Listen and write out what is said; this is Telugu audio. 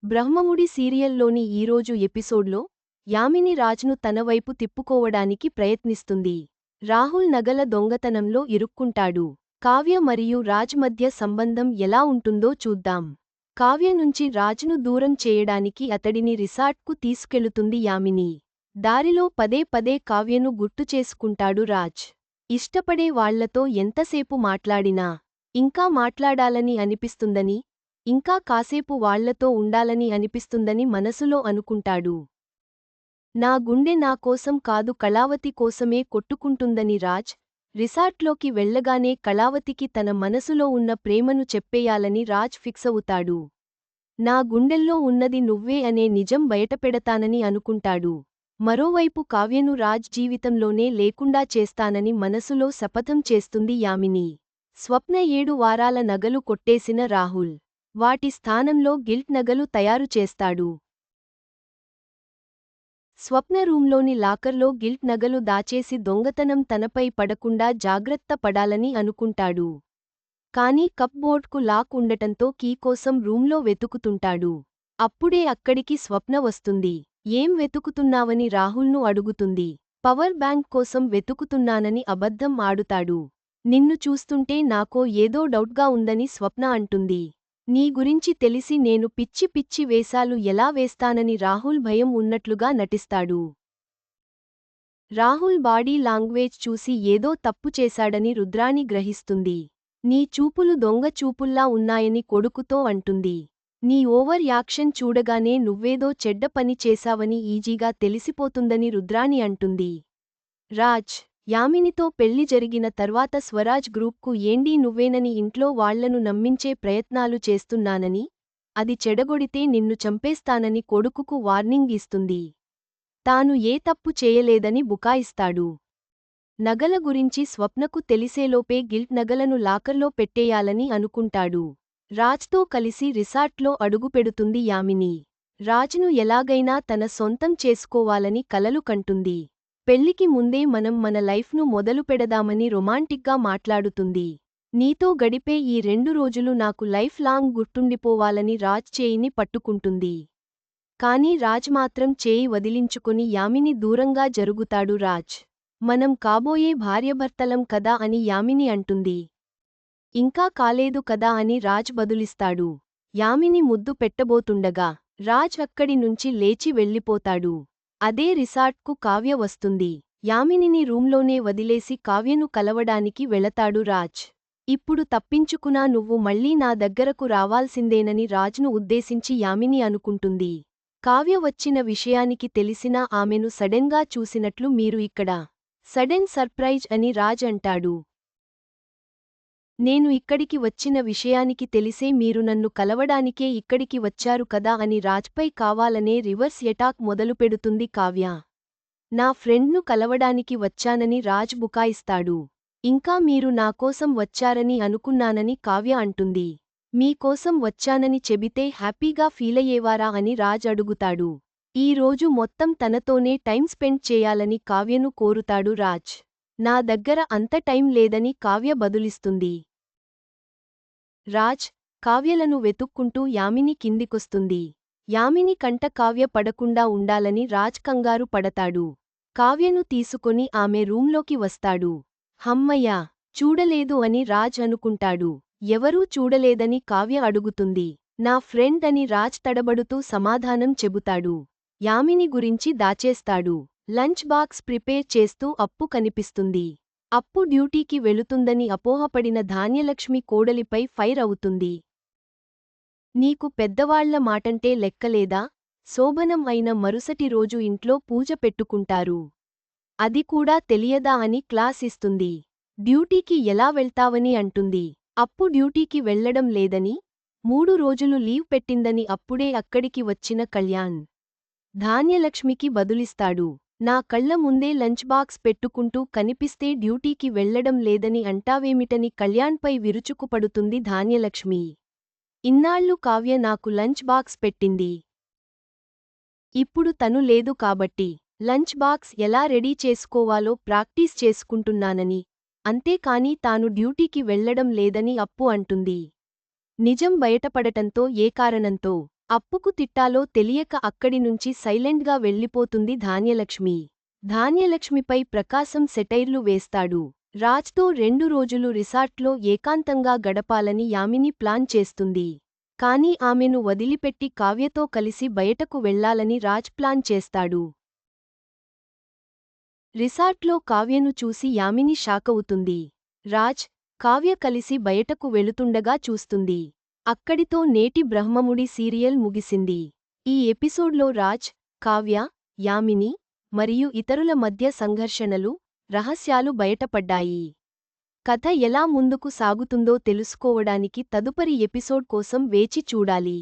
బ్రహ్మముడి సీరియల్లోని ఈరోజు ఎపిసోడ్లో యామిని రాజ్ను తనవైపు తిప్పుకోవడానికి ప్రయత్నిస్తుంది. రాహుల్ నగల దొంగతనంలో ఇరుక్కుంటాడు. కావ్య మరియు రాజ్ మధ్య సంబంధం ఎలా ఉంటుందో చూద్దాం. కావ్య నుంచి రాజ్ను దూరం చేయడానికి అతడిని రిసార్ట్కు తీసుకెళుతుంది యామిని. దారిలో పదే పదే కావ్యను గుర్తుచేసుకుంటాడు రాజ్. ఇష్టపడే వాళ్లతో ఎంతసేపు మాట్లాడినా ఇంకా మాట్లాడాలని అనిపిస్తుందని, ఇంకా కాసేపు వాళ్లతో ఉండాలని అనిపిస్తుందని మనసులో అనుకుంటాడు. నా గుండె నా కోసం కాదు కళావతి కోసమే కొట్టుకుంటుందని రాజ్ రిసార్ట్లోకి వెళ్లగానే కళావతికి తన మనసులో ఉన్న ప్రేమను చెప్పేయాలని రాజ్ ఫిక్సవుతాడు. నా గుండెల్లో ఉన్నది నువ్వే అనే నిజం బయటపెడతానని అనుకుంటాడు. మరోవైపు కావ్యను రాజ్ జీవితంలోనే లేకుండా చేస్తానని మనసులో శపథం చేస్తుంది యామిని. స్వప్న 7 వారాల నగలు కొట్టేసిన రాహుల్ వాటి స్థానంలో గిల్ట్ నగలు తయారు చేస్తాడు. స్వప్న రూంలోని లాకర్లో గిల్ట్ నగలు దాచేసి దొంగతనం తనపై పడకుండా జాగ్రత్త పడాలని అనుకుంటాడు. కానీ కప్ బోర్డ్కు లాక్ ఉండటంతో కీ కోసం రూంలో వెతుకుతుంటాడు. అప్పుడే అక్కడికి స్వప్న వస్తుంది. ఏం వెతుకుతున్నావని రాహుల్ను అడుగుతుంది. పవర్ బ్యాంక్ కోసం వెతుకుతున్నానని అబద్ధం ఆడుతాడు. నిన్ను చూస్తుంటే నాకో ఏదో డౌట్గా ఉందని స్వప్న అంటుంది. నీ గురించి తెలిసి నేను పిచ్చి పిచ్చి వేషాలు ఎలా వేస్తానని రాహుల్ భయం ఉన్నట్లుగా నటిస్తాడు. రాహుల్ బాడీ లాంగ్వేజ్ చూసి ఏదో తప్పు చేశాడని రుద్రాణి గ్రహిస్తుంది. నీ చూపులు దొంగ చూపుల్లా ఉన్నాయని కొడుకుతో అంటుంది. నీ ఓవర్ యాక్షన్ చూడగానే నువ్వేదో చెడ్డ పని చేశావని ఈజీగా తెలిసిపోతుందని రుద్రాణి అంటుంది. రాజ్ యామినితో పెళ్లి జరిగిన తర్వాత స్వరాజ్ గ్రూప్కు ఏండీ నువ్వేనని ఇంట్లో వాళ్లను నమ్మించే ప్రయత్నాలు చేస్తున్నానని, అది చెడగొడితే నిన్ను చంపేస్తానని కొడుకుకు వార్నింగ్ ఇస్తుంది. తాను ఏ తప్పు చేయలేదని బుకాయిస్తాడు. నగల గురించి స్వప్నకు తెలిసేలోపే గిల్ట్ నగలను లాకర్లో పెట్టేయాలని అనుకుంటాడు. రాజ్తో కలిసి రిసార్ట్లో అడుగుపెడుతుంది యామిని. రాజ్ను ఎలాగైనా తన సొంతం చేసుకోవాలని కలలు కంటుంది. పెళ్లికి ముందే మనం మన లైఫ్ను మొదలుపెడదామని రొమాంటిక్గా మాట్లాడుతుంది. నీతో గడిపే ఈ 2 రోజులు నాకు లైఫ్ లాంగ్ గుర్తుండిపోవాలని రాజ్ చేయిని పట్టుకుంటుంది. కానీ రాజ్ మాత్రం చేయి వదిలించుకొని యామిని దూరంగా జరుగుతాడు. రాజ్ మనం కాబోయే భార్యభర్తలం కదా అని యామిని అంటుంది. ఇంకా కాలేదు కదా అని రాజ్ బదులిస్తాడు. యామిని ముద్దు పెట్టబోతుండగా రాజ్ అక్కడి నుంచి లేచి వెళ్ళిపోతాడు. అదే రిసార్ట్కు కావ్య వస్తుంది. యామినిని రూంలోనే వదిలేసి కావ్యను కలవడానికి వెళతాడు రాజ్. ఇప్పుడు తప్పించుకున్నా నువ్వు మళ్ళీ నా దగ్గరకు రావాల్సిందేనని రాజ్ను ఉద్దేశించి యామిని అనుకుంటుంది. కావ్య వచ్చిన విషయానికి తెలిసినా ఆమెను సడెన్గా చూసినట్లు మీరు ఇక్కడ సడెన్ సర్ప్రైజ్ అని రాజ్ అంటాడు. నేను ఇక్కడికి వచ్చిన విషయానికి తెలిసే మీరు నన్ను కలవడానికే ఇక్కడికి వచ్చారు కదా అని రాజ్పై కావాలనే రివర్స్ ఎటాక్ మొదలుపెడుతుంది కావ్య. నా ఫ్రెండ్ను కలవడానికి వచ్చానని రాజ్ బుకాయిస్తాడు. ఇంకా మీరు నాకోసం వచ్చారని అనుకున్నానని కావ్య అంటుంది. మీకోసం వచ్చానని చెబితే హ్యాపీగా ఫీలయ్యేవారా అని రాజ్ అడుగుతాడు. ఈ రోజు మొత్తం తనతోనే టైం స్పెండ్ చేయాలని కావ్యను కోరుతాడు రాజ్. నా దగ్గర అంత టైం లేదని కావ్య బదులిస్తుంది. రాజ్ కావ్యలను వెతుక్కుంటూ యామిని కిందికొస్తుంది. యామిని కంట కావ్య పడకుండా ఉండాలని రాజ్ కంగారు పడతాడు. కావ్యను తీసుకొని ఆమె రూంలోకి వస్తాడు. హమ్మయ్యా చూడలేదు అని రాజ్ అనుకుంటాడు. ఎవరూ చూడలేదని కావ్య అడుగుతుంది. నా ఫ్రెండ్ అని రాజ్ తడబడుతూ సమాధానం చెబుతాడు. యామిని గురించి దాచేస్తాడు. లంచ్ బాక్స్ ప్రిపేర్ చేస్తూ అప్పు కనిపిస్తుంది. అప్పు డ్యూటీకి వెళుతుందని అపోహపడిన ధాన్యలక్ష్మి కోడలిపై ఫైర్ అవుతుంది. నీకు పెద్దవాళ్ల మాటంటే లెక్కలేదా? శోభనం అయిన మరుసటి రోజు ఇంట్లో పూజ పెట్టుకుంటారు. అది కూడా తెలియదా అని క్లాస్ ఇస్తుంది. డ్యూటీకి ఎలా వెళ్తావని అంటుంది. అప్పు డ్యూటీకి వెళ్లడం లేదని 3 రోజులు లీవ్ పెట్టిందని అప్పుడే అక్కడికి వచ్చిన కళ్యాణ్ ధాన్యలక్ష్మికి బదులిస్తాడు. నా కళ్ల ముందే లంచ్ బాక్స్ పెట్టుకుంటూ కనిపిస్తే డ్యూటీకి వెళ్లడం లేదని అంటావేమిటని కళ్యాణ్పై విరుచుకుపడుతుంది ధాన్యలక్ష్మి. ఇన్నాళ్లు కావ్య నాకు లంచ్ బాక్స్ పెట్టింది. ఇప్పుడు తను లేదు కాబట్టి లంచ్ బాక్స్ ఎలా రెడీ చేసుకోవాలో ప్రాక్టీస్ చేసుకుంటున్నానని, అంతేకానీ తాను డ్యూటీకి వెళ్లడం లేదని అప్పు అంటుంది. నిజం బయటపడటంతో ఏ కారణంతో అప్పుకు తిట్టాలో తెలియక అక్కడి నుంచి సైలెంట్గా వెళ్ళిపోతుంది ధాన్యలక్ష్మి. ధాన్యలక్ష్మిపై ప్రకాశం సెటైర్లు వేస్తాడు. రాజ్తో 2 రోజులు రిసార్ట్లో ఏకాంతంగా గడపాలని యామిని ప్లాన్ చేస్తుంది. కానీ ఆమెను వదిలిపెట్టి కావ్యతో కలిసి బయటకు వెళ్లాలని రాజ్ ప్లాన్ చేస్తాడు. రిసార్ట్లో కావ్యను చూసి యామిని షాకవుతుంది. రాజ్, కావ్య కలిసి బయటకు వెళుతుండగా చూస్తుంది. అక్కడితో నేటి బ్రహ్మముడి సీరియల్ ముగిసింది. ఈ ఎపిసోడ్లో రాజ్, కావ్య, యామిని మరియు ఇతరుల మధ్య సంఘర్షణలు, రహస్యాలు బయటపడ్డాయి. కథ ఎలా ముందుకు సాగుతుందో తెలుసుకోవడానికి తదుపరి ఎపిసోడ్ కోసం వేచి చూడాలి.